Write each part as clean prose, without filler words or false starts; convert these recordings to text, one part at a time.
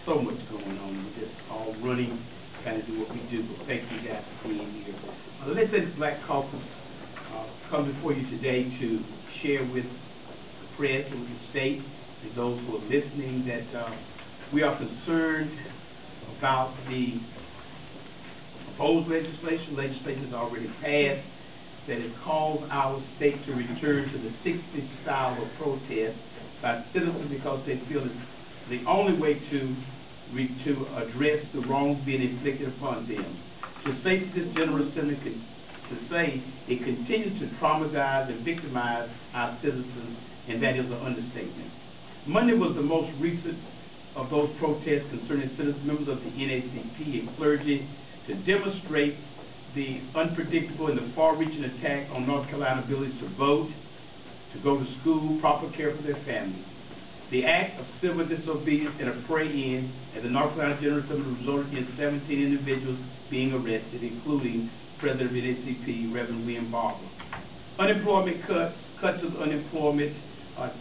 so much going on. We're just all running, trying to do what we do. But thank you guys for being here. Let's say the Black-Caucus come before you today to share with the press and with the state and those who are listening that we are concerned about the proposed legislation. Legislation has already passed that has caused our state to return to the 60s style of protest by citizens because they feel it's the only way to address the wrongs being inflicted upon them. To say to this General Assembly, to say it continues to traumatize and victimize our citizens, and that is an understatement. Monday was the most recent of those protests concerning citizens, members of the NCLBC and clergy, to demonstrate the unpredictable and the far-reaching attack on North Carolina ability to vote, to go to school, proper care for their families. The act of civil disobedience and a pray-in at the North Carolina General Assembly resulted in 17 individuals being arrested, including President of the NCP, Reverend William Barber. Unemployment cuts of unemployment,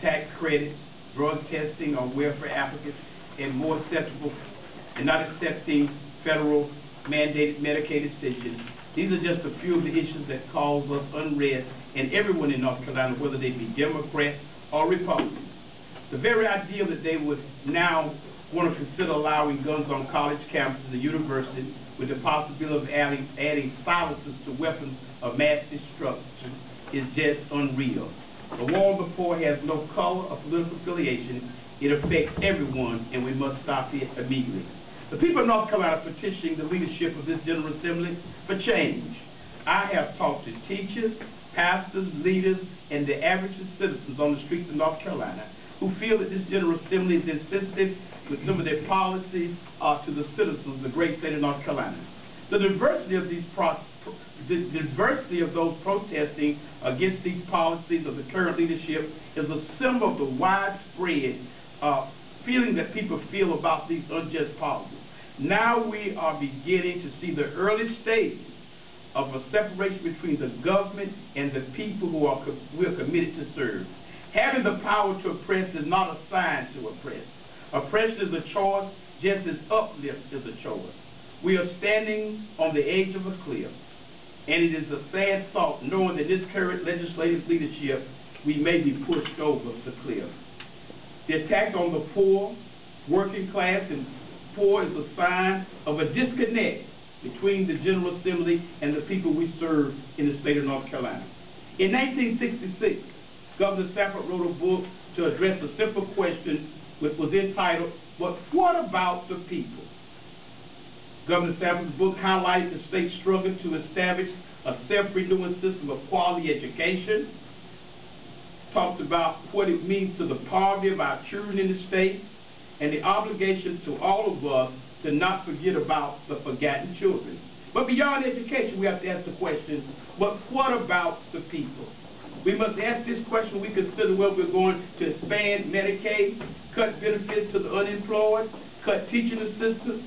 tax credits, drug testing on welfare applicants, and more acceptable and not accepting federal mandated Medicaid decisions. These are just a few of the issues that cause us unrest in everyone in North Carolina, whether they be Democrats or Republicans. The very idea that they would now want to consider allowing guns on college campuses and universities with the possibility of adding silencers to weapons of mass destruction is just unreal. The war on the poor has no color or political affiliation. It affects everyone, and we must stop it immediately. The people of North Carolina are petitioning the leadership of this General Assembly for change. I have talked to teachers, pastors, leaders, and the average citizens on the streets of North Carolina who feel that this General Assembly is insensitive with some of their policies to the citizens of the great state of North Carolina. The diversity of those protesting against these policies of the current leadership is a symbol of the widespread feeling that people feel about these unjust policies. Now we are beginning to see the early stages of a separation between the government and the people who are committed to serve. Having the power to oppress is not a sign to oppress. Oppression is a choice, just as uplift is a choice. We are standing on the edge of a cliff, and it is a sad thought knowing that this current legislative leadership, we may be pushed over the cliff. The attack on the poor, working class, and poor is a sign of a disconnect between the General Assembly and the people we serve in the state of North Carolina. In 1966, Governor Stafford wrote a book to address a simple question which was entitled, "But what about the people?" Governor Stafford's book highlighted the state's struggle to establish a self-renewing system of quality education, talked about what it means to the poverty of our children in the state, and the obligation to all of us to not forget about the forgotten children. But beyond education, we have to ask the question, but what about the people? We must ask this question when we consider whether we're going to expand Medicaid, cut benefits to the unemployed, cut teaching assistants,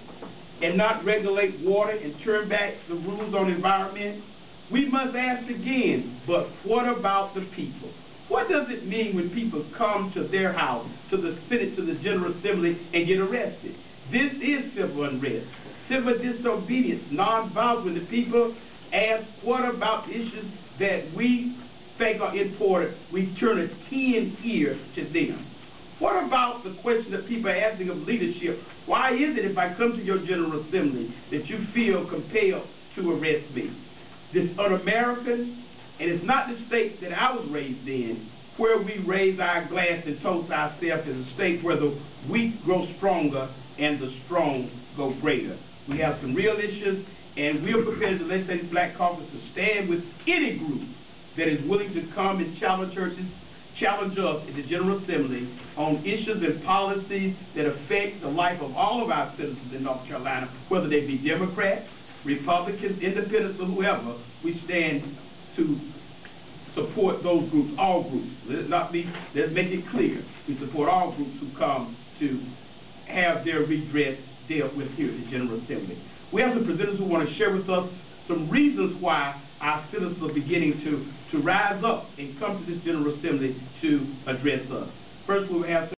and not regulate water and turn back the rules on environment. We must ask again, but what about the people? What does it mean when people come to their house, to the Senate, to the General Assembly, and get arrested? This is civil unrest, civil disobedience, nonviolence. When the people ask, what about issues that we think are important, we turn a keen ear to them. What about the question that people are asking of leadership? Why is it if I come to your General Assembly that you feel compelled to arrest me? This un-American, and it's not the state that I was raised in, where we raise our glass and toast ourselves as a state where the weak grow stronger and the strong go greater. We have some real issues, and we're prepared to legislative Black-Caucus to stand with any group that is willing to come and challenge us in the General Assembly on issues and policies that affect the life of all of our citizens in North Carolina, whether they be Democrats, Republicans, Independents, or whoever. We stand to support those groups, all groups. Let's make it clear. We support all groups who come to have their redress dealt with here at the General Assembly. We have some presenters who want to share with us some reasons why our citizens are beginning to rise up and come to this General Assembly to address us. First, we will have